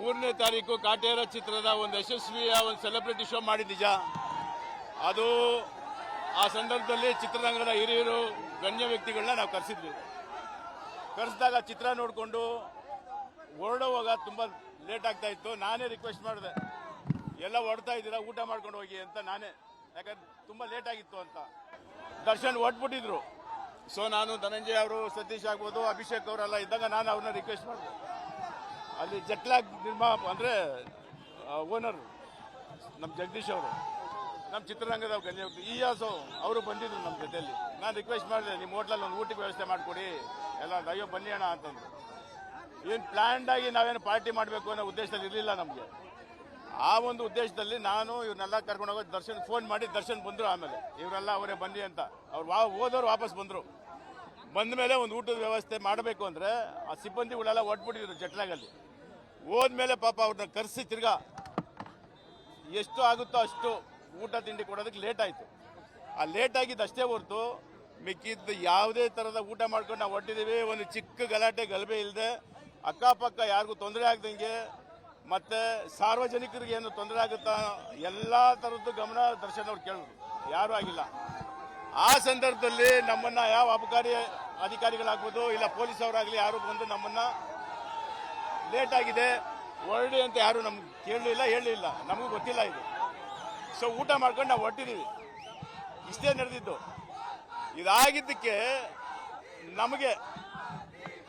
3ನೇ ತಾರೀಕು ಕಾಟೇರ ಚಿತ್ರದ ಒಂದು ಯಶಸ್ವಿಯ ಒಂದು ಸೆಲೆಬ್ರಿಟಿ ಶೋ ಮಾಡಿ ನಿಜ. ಅದು ಆ ಸಂದರ್ಭದಲ್ಲಿ ಚಿತ್ರರಂಗದ ಹಿರಿಯರು ಗಣ್ಯ ವ್ಯಕ್ತಿಗಳನ್ನ ನಾವು ಕರೆಸಿದ್ವಿ. ಕರೆಸಿದಾಗ ಚಿತ್ರ ನೋಡಿಕೊಂಡು ಹೊರಡುವಾಗ ತುಂಬ ಲೇಟ್ ಆಗ್ತಾ ಇತ್ತು. ನಾನೇ ರಿಕ್ವೆಸ್ಟ್ ಮಾಡಿದೆ, ಎಲ್ಲ ಹೊರಡ್ತಾ ಇದ್ದೀರಾ ಊಟ ಮಾಡ್ಕೊಂಡು ಹೋಗಿ ಅಂತ ನಾನೇ, ಯಾಕಂದ್ರೆ ತುಂಬ ಲೇಟ್ ಆಗಿತ್ತು ಅಂತ. ದರ್ಶನ್ ಹೊರಟ್ಬಿಟ್ಟಿದ್ರು. ಸೊ ನಾನು ಧನಂಜಯ ಅವರು, ಸತೀಶ್ ಆಗ್ಬೋದು, ಅಭಿಷೇಕ್ ಅವರೆಲ್ಲ ಇದ್ದಾಗ ನಾನು ಅವ್ರನ್ನ ರಿಕ್ವೆಸ್ಟ್ ಮಾಡಿದೆ. ಅಲ್ಲಿ ಜಟ್ಲಾಗ್ ಅಂದರೆ ಓನರ್ ನಮ್ಮ ಜಗದೀಶ್ ಅವರು, ನಮ್ಮ ಚಿತ್ರರಂಗದ ಗಣ್ಯ ಇಯಾಸು ಅವರು ಬಂದಿದ್ರು ನಮ್ಮ ಜೊತೆಯಲ್ಲಿ. ನಾನು ರಿಕ್ವೆಸ್ಟ್ ಮಾಡಿದೆ, ನಿಮ್ಮ ಹೋಟ್ಲಲ್ಲಿ ಒಂದು ಊಟಕ್ಕೆ ವ್ಯವಸ್ಥೆ ಮಾಡಿಕೊಡಿ ಎಲ್ಲ, ಅಯ್ಯೋ ಬನ್ನಿ ಅಣ್ಣ ಅಂತಂದ್ರು. ಏನು ಪ್ಲ್ಯಾಂಡ್ ಆಗಿ ನಾವೇನು ಪಾರ್ಟಿ ಮಾಡಬೇಕು ಅನ್ನೋ ಉದ್ದೇಶದಲ್ಲಿ ಇರಲಿಲ್ಲ ನಮಗೆ. ಆ ಒಂದು ಉದ್ದೇಶದಲ್ಲಿ ನಾನು ಇವ್ರನ್ನೆಲ್ಲ ಕರ್ಕೊಂಡು ಹೋಗೋದು, ದರ್ಶನ್ ಫೋನ್ ಮಾಡಿ ದರ್ಶನ್ ಬಂದರು. ಆಮೇಲೆ ಇವರೆಲ್ಲ ಅವರೇ ಬನ್ನಿ ಅಂತ ಅವ್ರು ಹೋದವ್ರು ವಾಪಸ್ ಬಂದರು. ಬಂದ ಮೇಲೆ ಒಂದು ಊಟದ ವ್ಯವಸ್ಥೆ ಮಾಡಬೇಕು ಅಂದರೆ ಆ ಸಿಬ್ಬಂದಿಗಳೆಲ್ಲ ಹೊಟ್ಬಿಟ್ಟಿದ್ರು ಜಟ್ಲಾಗಲ್ಲಿ. ಹೋದ್ಮೇಲೆ ಪಾಪ ಅವ್ರನ್ನ ಕರೆಸಿ ತಿರ್ಗಾ ಎಷ್ಟು ಆಗುತ್ತೋ ಅಷ್ಟು ಊಟ ತಿಂಡಿ ಕೊಡೋದಕ್ಕೆ ಲೇಟ್ ಆಯಿತು. ಆ ಲೇಟ್ ಆಗಿದ್ದು ಅಷ್ಟೇ ಹೊರತು ಮಿಕ್ಕಿದ್ದು ಯಾವುದೇ ಥರದ ಊಟ ಮಾಡ್ಕೊಂಡು ನಾವು ಹೊಟ್ಟಿದ್ದೀವಿ. ಒಂದು ಚಿಕ್ಕ ಗಲಾಟೆ ಗಲಭೆ ಇಲ್ಲದೆ, ಅಕ್ಕಪಕ್ಕ ಯಾರಿಗೂ ತೊಂದರೆ ಆಗ್ದಂಗೆ, ಮತ್ತು ಸಾರ್ವಜನಿಕರಿಗೆ ಏನು ತೊಂದರೆ ಆಗುತ್ತಾ ಎಲ್ಲ ಥರದ್ದು ಗಮನ ದರ್ಶನ್ ಅವ್ರು ಕೇಳಿದ್ರು, ಯಾರೂ ಆಗಿಲ್ಲ. ಆ ಸಂದರ್ಭದಲ್ಲಿ ನಮ್ಮನ್ನು ಯಾವ ಅಬಕಾರಿ ಅಧಿಕಾರಿಗಳಾಗ್ಬೋದು ಇಲ್ಲ ಪೊಲೀಸ್ ಅವರಾಗಲಿ ಯಾರು ಬಂದು ನಮ್ಮನ್ನು ಲೇಟ್ ಆಗಿದೆ ಹೊರಡಿ ಅಂತ ಯಾರು ನಮ್ಗೆ ಕೇಳಲಿಲ್ಲ, ಹೇಳಲಿಲ್ಲ, ನಮಗೂ ಗೊತ್ತಿಲ್ಲ ಇದು. ಸೊ ಊಟ ಮಾಡ್ಕೊಂಡು ನಾವು ಹೊರಟಿದ್ದೀವಿ. ಇಷ್ಟೇ ನಡೆದಿದ್ದು. ಇದಾಗಿದ್ದಕ್ಕೆ ನಮಗೆ,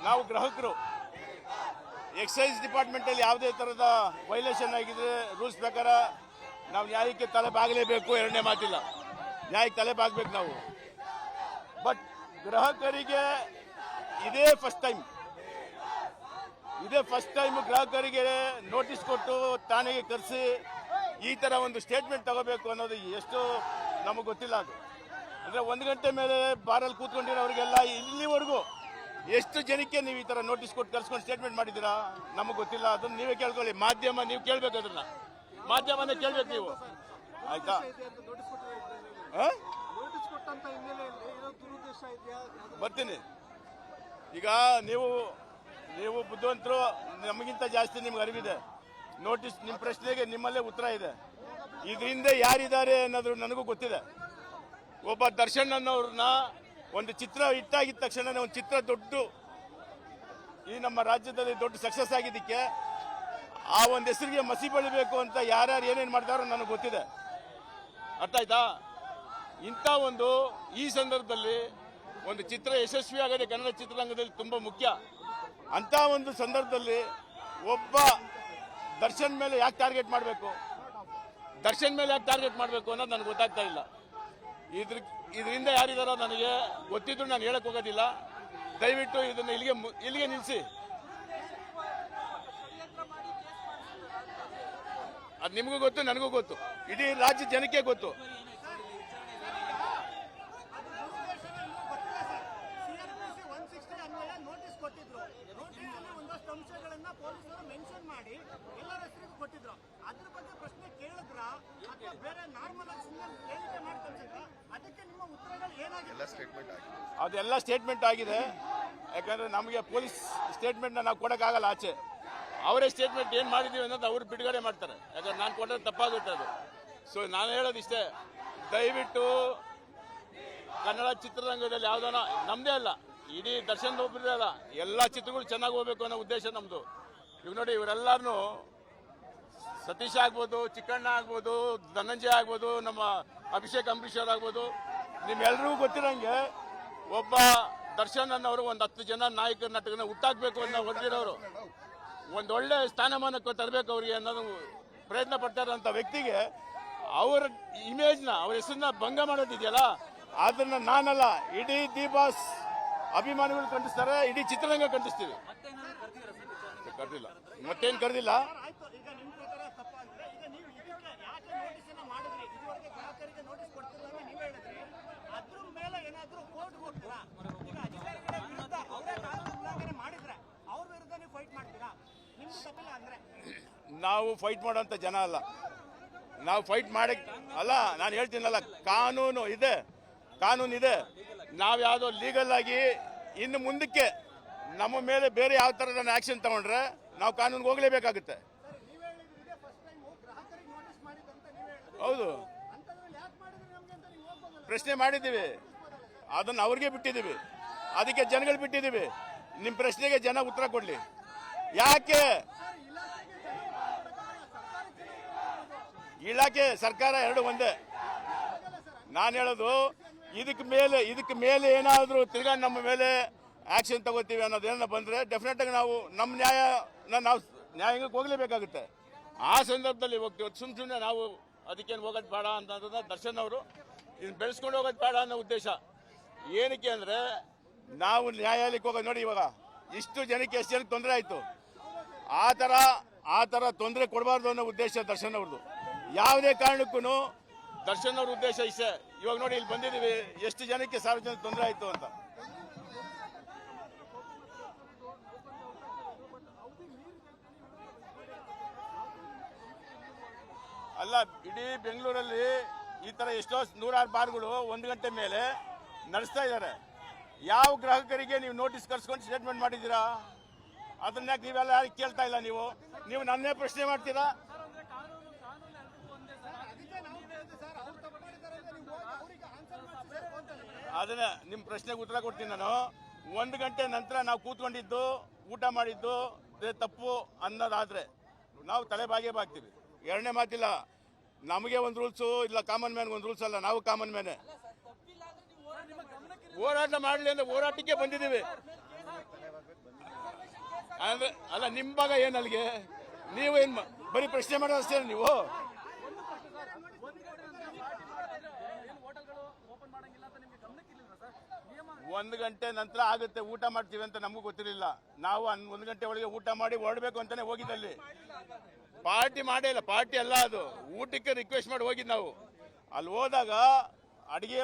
ನಾವು ಗ್ರಾಹಕರು, ಎಕ್ಸೈಸ್ ಡಿಪಾರ್ಟ್ಮೆಂಟಲ್ಲಿ ಯಾವುದೇ ಥರದ ವೈಲೇಷನ್ ಆಗಿದ್ರೆ ರೂಲ್ಸ್ ಪ್ರಕಾರ ನಾವು ನ್ಯಾಯಕ್ಕೆ ತಲೆ ಬಾಗಲೇಬೇಕು, ಎರಡನೇ ಮಾತಿಲ್ಲ, ನ್ಯಾಯಕ್ಕೆ ತಲೆ ಬಾಗಬೇಕು ನಾವು. ಬಟ್ ಗ್ರಾಹಕರಿಗೆ ಇದೇ ಫಸ್ಟ್ ಟೈಮ್ ಗ್ರಾಹಕರಿಗೆ ನೋಟಿಸ್ ಕೊಟ್ಟು ಠಾಣೆಗೆ ಕರೆಸಿ ಈ ಥರ ಒಂದು ಸ್ಟೇಟ್ಮೆಂಟ್ ತಗೋಬೇಕು ಅನ್ನೋದು ಎಷ್ಟು ನಮಗೆ ಗೊತ್ತಿಲ್ಲ. ಅದು ಅಂದರೆ 1 ಗಂಟೆ ಮೇಲೆ ಬಾರಲ್ಲಿ ಕೂತ್ಕೊಂಡಿರೋರಿಗೆಲ್ಲ ಇಲ್ಲಿವರೆಗೂ ಎಷ್ಟು ಜನಕ್ಕೆ ನೀವು ಈ ಥರ ನೋಟಿಸ್ ಕೊಟ್ಟು ಕರ್ಸ್ಕೊಂಡು ಸ್ಟೇಟ್ಮೆಂಟ್ ಮಾಡಿದ್ದೀರಾ ನಮಗೆ ಗೊತ್ತಿಲ್ಲ. ಅದನ್ನು ನೀವೇ ಕೇಳ್ಕೊಳ್ಳಿ. ಮಾಧ್ಯಮ ನೀವು ಕೇಳಬೇಕು, ಅದನ್ನು ಮಾಧ್ಯಮನೇ ಕೇಳಬೇಕು ನೀವು, ಆಯ್ತಾ? ಬರ್ತೀನಿ. ಈಗ ನೀವು ಬುದ್ಧಿವಂತರು, ನಮಗಿಂತ ಜಾಸ್ತಿ ನಿಮ್ಗೆ ಅರಿವಿದೆ. ನೋಟಿಸ್ ನಿಮ್ಮ ಪ್ರಶ್ನೆಗೆ ನಿಮ್ಮಲ್ಲೇ ಉತ್ತರ ಇದೆ. ಇದರಿಂದ ಯಾರಿದ್ದಾರೆ ಅನ್ನೋದು ನನಗೂ ಗೊತ್ತಿದೆ. ಒಬ್ಬ ದರ್ಶನ್ ಅನ್ನೋರನ್ನ ಒಂದು ಚಿತ್ರ ಹಿಟ್ಟಾಗಿದ್ದ ತಕ್ಷಣ ಒಂದು ಚಿತ್ರ ಈ ನಮ್ಮ ರಾಜ್ಯದಲ್ಲಿ ದೊಡ್ಡ ಸಕ್ಸಸ್ ಆಗಿದ್ದಕ್ಕೆ ಆ ಒಂದು ಹೆಸರಿಗೆ ಮಸಿ ಬಳಿಬೇಕು ಅಂತ ಯಾರ್ಯಾರು ಏನೇನು ಮಾಡ್ತಾರೋ ನನಗೆ ಗೊತ್ತಿದೆ. ಅರ್ಥ ಆಯ್ತಾ? ಇಂಥ ಈ ಸಂದರ್ಭದಲ್ಲಿ ಒಂದು ಚಿತ್ರ ಯಶಸ್ವಿ ಆಗದೆ ಕನ್ನಡ ಚಿತ್ರರಂಗದಲ್ಲಿ ತುಂಬ ಮುಖ್ಯ. ಅಂಥ ಒಂದು ಸಂದರ್ಭದಲ್ಲಿ ಒಬ್ಬ ದರ್ಶನ್ ಮೇಲೆ ಯಾಕೆ ಟಾರ್ಗೆಟ್ ಮಾಡಬೇಕು ಅನ್ನೋದು ನನಗೆ ಗೊತ್ತಾಗ್ತಾ ಇಲ್ಲ. ಇದರಿಂದ ಯಾರಿದಾರೋ ನನಗೆ ಗೊತ್ತಿದ್ರು ನಾನು ಹೇಳಕ್ ಹೋಗೋದಿಲ್ಲ. ದಯವಿಟ್ಟು ಇದನ್ನು ಇಲ್ಲಿಗೆ ನಿಲ್ಲಿಸಿ. ಅದು ನಿಮಗೂ ಗೊತ್ತು, ನನಗೂ ಗೊತ್ತು, ಇಡೀ ರಾಜ್ಯ ಜನಕ್ಕೆ ಗೊತ್ತು. ಅದೆಲ್ಲ ಸ್ಟೇಟ್ಮೆಂಟ್ ಆಗಿದೆ. ಯಾಕಂದ್ರೆ ನಮಗೆ ಪೊಲೀಸ್ ಸ್ಟೇಟ್ಮೆಂಟ್ನ ನಾವು ಕೊಡೋಕ್ಕಾಗಲ್ಲ ಆಚೆ. ಅವರೇ ಸ್ಟೇಟ್ಮೆಂಟ್ ಏನು ಮಾಡಿದ್ದೀವಿ ಅನ್ನೋದು ಅವ್ರು ಬಿಡುಗಡೆ ಮಾಡ್ತಾರೆ. ಯಾಕಂದ್ರೆ ನಾನು ಕೊಟ್ಟರೆ ತಪ್ಪಾಗುತ್ತೆ ಅದು. ಸೊ ನಾನು ಹೇಳೋದಿಷ್ಟೇ, ದಯವಿಟ್ಟು ಕನ್ನಡ ಚಿತ್ರರಂಗದಲ್ಲಿ ಯಾವುದಾನ ನಮ್ಮದೇ ಅಲ್ಲ, ಇಡೀ ದರ್ಶನ್ ಒಬ್ಬರೇ ಅಲ್ಲ, ಎಲ್ಲ ಚಿತ್ರಗಳು ಚೆನ್ನಾಗಿ ಹೋಗ್ಬೇಕು ಅನ್ನೋ ಉದ್ದೇಶ ನಮ್ಮದು. ಇವಾಗ ನೋಡಿ, ಇವರೆಲ್ಲರೂ ಸತೀಶ್ ಆಗ್ಬೋದು, ಚಿಕ್ಕಣ್ಣ ಆಗ್ಬೋದು, ಧನಂಜಯ ಆಗ್ಬೋದು, ನಮ್ಮ ಅಭಿಷೇಕ್ ಅಂಬರೀಶ್ ಆಗ್ಬೋದು, ನಿಮ್ಮೆಲ್ಲರಿಗೂ ಗೊತ್ತಿರೋಂಗೆ ಒಬ್ಬ ದರ್ಶನ್ ಅನ್ನೋರು ಒಂದು 10 ಜನ ನಾಯಕ ನಟಕನ ಹುಟ್ಟಾಕಬೇಕು ಅನ್ನೋ ಹೊರಟಿರೋರು, ಒಂದೊಳ್ಳೆ ಸ್ಥಾನಮಾನಕ್ಕೆ ತರಬೇಕು ಅವ್ರಿಗೆ ಅನ್ನೋದು ಪ್ರಯತ್ನ ಪಡ್ತಾರಂಥ ವ್ಯಕ್ತಿಗೆ ಅವರ ಇಮೇಜ್ನ, ಅವ್ರ ಹೆಸರನ್ನ ಭಂಗ ಮಾಡೋದಿದೆಯಲ್ಲ, ಅದನ್ನ ನಾನಲ್ಲ, ಇಡೀ ದಿ ಬಾಸ್ ಅಭಿಮಾನಿಗಳು ಖಂಡಿಸ್ತಾರೆ, ಇಡೀ ಚಿತ್ರರಂಗ ಖಂಡಿಸ್ತೀವಿ. ಕರೆದಿಲ್ಲ, ಮತ್ತೇನು ಕರೆದಿಲ್ಲ. ನಾವು ಫೈಟ್ ಮಾಡೋಂಥ ಜನ ಅಲ್ಲ, ನಾವು ಫೈಟ್ ಮಾಡಕ್ಕೆ ಅಲ್ಲ. ನಾನು ಹೇಳ್ತೀನಲ್ಲ, ಕಾನೂನು ಇದೆ. ನಾವು ಯಾವುದೋ ಲೀಗಲ್ ಆಗಿ ಇನ್ನು ಮುಂದಕ್ಕೆ ನಮ್ಮ ಮೇಲೆ ಬೇರೆ ಯಾವ ಥರದ ಆ್ಯಕ್ಷನ್ ತಗೊಂಡ್ರೆ ನಾವು ಕಾನೂನಿಗೆ ಹೋಗಲೇಬೇಕಾಗುತ್ತೆ. ಹೌದು, ಪ್ರಶ್ನೆ ಮಾಡಿದ್ದೀವಿ, ಅದನ್ನು ಅವ್ರಿಗೆ ಬಿಟ್ಟಿದ್ದೀವಿ, ಅದಕ್ಕೆ ಜನಗಳು ಬಿಟ್ಟಿದ್ದೀವಿ. ನಿಮ್ಮ ಪ್ರಶ್ನೆಗೆ ಜನ ಉತ್ತರ ಕೊಡ್ಲಿ. ಯಾಕೆ ಇಲಾಖೆ ಸರ್ಕಾರ ಎರಡು ಒಂದೇ. ನಾನು ಹೇಳೋದು ಇದಕ್ಕೆ ಮೇಲೆ ಏನಾದರೂ ತಿರ್ಗಾ ನಮ್ಮ ಮೇಲೆ ಆಕ್ಷನ್ ತಗೋತೀವಿ ಅನ್ನೋದೇನ ಬಂದರೆ ಡೆಫಿನೆಟ್ ಆಗಿ ನಾವು ನಮ್ಮ ನಾವು ನ್ಯಾಯಾಂಗಕ್ಕೆ ಹೋಗಲೇಬೇಕಾಗುತ್ತೆ. ಆ ಸಂದರ್ಭದಲ್ಲಿ ಹೋಗ್ತೀವಿ. ಸುಮ್ಮನೆ ನಾವು ಅದಕ್ಕೇನು ಹೋಗೋದು ಬೇಡ ಅಂತಂದ್ರೆ ದರ್ಶನ್ ಅವರು ಇದನ್ನು ಬೆಳೆಸ್ಕೊಂಡು ಹೋಗೋದು ಬೇಡ ಅನ್ನೋ ಉದ್ದೇಶ. ಏನಕ್ಕೆ ಅಂದರೆ ನಾವು ನ್ಯಾಯಾಲಯಕ್ಕೆ ಹೋಗೋದು ನೋಡಿ, ಇವಾಗ ಇಷ್ಟು ಜನಕ್ಕೆ ಎಷ್ಟು ಜನಕ್ಕೆ ತೊಂದರೆ ಆಯಿತು, ಆ ಥರ ತೊಂದರೆ ಕೊಡಬಾರ್ದು ಅನ್ನೋ ಉದ್ದೇಶ ದರ್ಶನ್ ಅವ್ರದ್ದು. ಯಾವುದೇ ಕಾರಣಕ್ಕೂ ದರ್ಶನ್ ಅವ್ರ ಉದ್ದೇಶ ಇಷ್ಟೇ. ಇವಾಗ ನೋಡಿ, ಇಲ್ಲಿ ಬಂದಿದ್ದೀವಿ, ಎಷ್ಟು ಜನಕ್ಕೆ ಸಾರ್ವಜನಿಕ ತೊಂದರೆ ಆಯಿತು ಅಂತ. ಅಲ್ಲ, ಇಡೀ ಬೆಂಗಳೂರಲ್ಲಿ ಈ ಥರ ಎಷ್ಟೋ 100 ಬಾರ್ಗಳು 1 ಗಂಟೆ ಮೇಲೆ ನಡೆಸ್ತಾ ಇದ್ದಾರೆ. ಯಾವ ಗ್ರಾಹಕರಿಗೆ ನೀವು ನೋಟಿಸ್ ಕರ್ಸ್ಕೊಂಡು ಸ್ಟೇಟ್ಮೆಂಟ್ ಮಾಡಿದ್ದೀರಾ? ಅದನ್ನ ನೀವೆಲ್ಲ ಯಾರಿಗೆ ಕೇಳ್ತಾ ಇಲ್ಲ. ನೀವು ನನ್ನೇ ಪ್ರಶ್ನೆ ಮಾಡ್ತೀರಾ? ಅದನ್ನ ನಿಮ್ಮ ಪ್ರಶ್ನೆಗೆ ಉತ್ತರ ಕೊಡ್ತೀನಿ ನಾನು. 1 ಗಂಟೆ ನಂತರ ನಾವು ಕೂತ್ಕೊಂಡಿದ್ದು ಊಟ ಮಾಡಿದ್ದು ತಪ್ಪು ಅನ್ನೋದಾದ್ರೆ ನಾವು ತಲೆಬಾಗೇ ಬಾಗ್ತೀವಿ. ಎರಡನೇ ಮಾತಿಲ್ಲ. ನಮಗೆ ಒಂದು ರೂಲ್ಸು ಇಲ್ಲ, ಕಾಮನ್ ಮ್ಯಾನ್ಗೆ ಒಂದು ರೂಲ್ಸ್ ಅಲ್ಲ, ನಾವು ಕಾಮನ್ ಮ್ಯಾನೇ. ಹೋರಾಟ ಮಾಡಲಿ ಅಂದ್ರೆ ಹೋರಾಟಕ್ಕೆ ಬಂದಿದ್ದೀವಿ. ಅಂದ್ರೆ ಅಲ್ಲ, ನಿಮ್ಮ ಭಾಗ ಏನು ಅಲ್ಲಿಗೆ? ನೀವೇನು ಬರೀ ಪ್ರಶ್ನೆ ಮಾಡೋದಷ್ಟೇ ನೀವು? 1 ಗಂಟೆ ನಂತರ ಆಗುತ್ತೆ, ಊಟ ಮಾಡ್ತೀವಿ ಅಂತ ನಮಗೂ ಗೊತ್ತಿರಲಿಲ್ಲ. ನಾವು 1 ಗಂಟೆ ಒಳಗೆ ಊಟ ಮಾಡಿ ಹೊರಡಬೇಕು ಅಂತಾನೆ ಹೋಗಿದ್ದಲ್ಲಿ. ಪಾರ್ಟಿ ಮಾಡೇ ಇಲ್ಲ, ಪಾರ್ಟಿ ಅಲ್ಲ ಅದು, ಊಟಕ್ಕೆ ರಿಕ್ವೆಸ್ಟ್ ಮಾಡಿ ಹೋಗಿದ್ದು ನಾವು. ಅಲ್ಲಿ ಹೋದಾಗ ಅಡಿಗೆ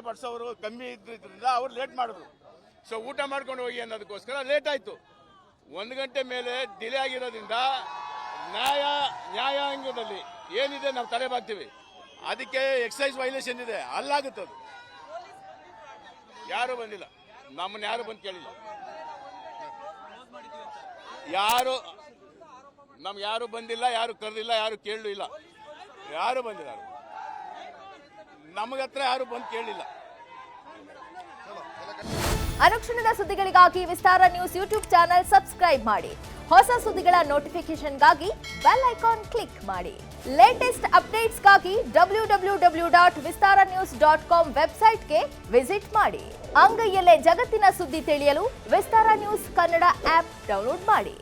ಬಡಿಸೋರು ಕಮ್ಮಿ ಇದ್ರಿಂದ ಅವ್ರು ಲೇಟ್ ಮಾಡಿದ್ರು. ಸೊ ಊಟ ಮಾಡ್ಕೊಂಡು ಹೋಗಿ ಅನ್ನೋದಕ್ಕೋಸ್ಕರ ಲೇಟ್ ಆಯಿತು. 1 ಗಂಟೆ ಮೇಲೆ ಡಿಲೇ ಆಗಿರೋದ್ರಿಂದ ನ್ಯಾಯಾಂಗದಲ್ಲಿ ಏನಿದೆ ನಾವು ತಲೆಬಾಗ್ತೀವಿ. ಅದಕ್ಕೆ ಎಕ್ಸೈಸ್ ವೈಲೇಷನ್ ಇದೆ, ಅಲ್ಲಾಗುತ್ತೆ ಅದು. ಯಾರು ಬಂದಿಲ್ಲ, ನಮ್ಮನ್ನ ಯಾರು ಬಂದು ಕೇಳಿಲ್ಲ. ನಮ್ಗೆ ಯಾರು ಬಂದಿಲ್ಲ, ಯಾರು ಕರೆದಿಲ್ಲ, ಯಾರು ಕೇಳಲೂ ಇಲ್ಲ. ಯಾರು ಬಂದಿಲ್ಲ, ನಮಗ ಹತ್ರ ಯಾರು ಬಂದು ಕೇಳಿಲ್ಲ. ಅನುಕ್ಷಣದ ಸುದ್ದಿಗಳಿಗಾಗಿ ವಿಸ್ತಾರ ನ್ಯೂಸ್ ಯೂಟ್ಯೂಬ್ ಚಾನೆಲ್ ಸಬ್ಸ್ಕ್ರೈಬ್ ಮಾಡಿ. ಹೊಸ ಸುದ್ದಿಗಳ ನೋಟಿಫಿಕೇಶನ್ಗಾಗಿ ಬೆಲ್ ಐಕಾನ್ ಕ್ಲಿಕ್ ಮಾಡಿ. ಲೇಟೆಸ್ಟ್ ಅಪ್ಡೇಟ್ಸ್ಗಾಗಿ www.vistaranews.com ವೆಬ್ಸೈಟ್ಗೆ ವಿಸಿಟ್ ಮಾಡಿ. ಅಂಗೈಯಲ್ಲೇ ಜಗತ್ತಿನ ಸುದ್ದಿ ತಿಳಿಯಲು ವಿಸ್ತಾರ ನ್ಯೂಸ್ ಕನ್ನಡ ಆಪ್ ಡೌನ್ಲೋಡ್ ಮಾಡಿ.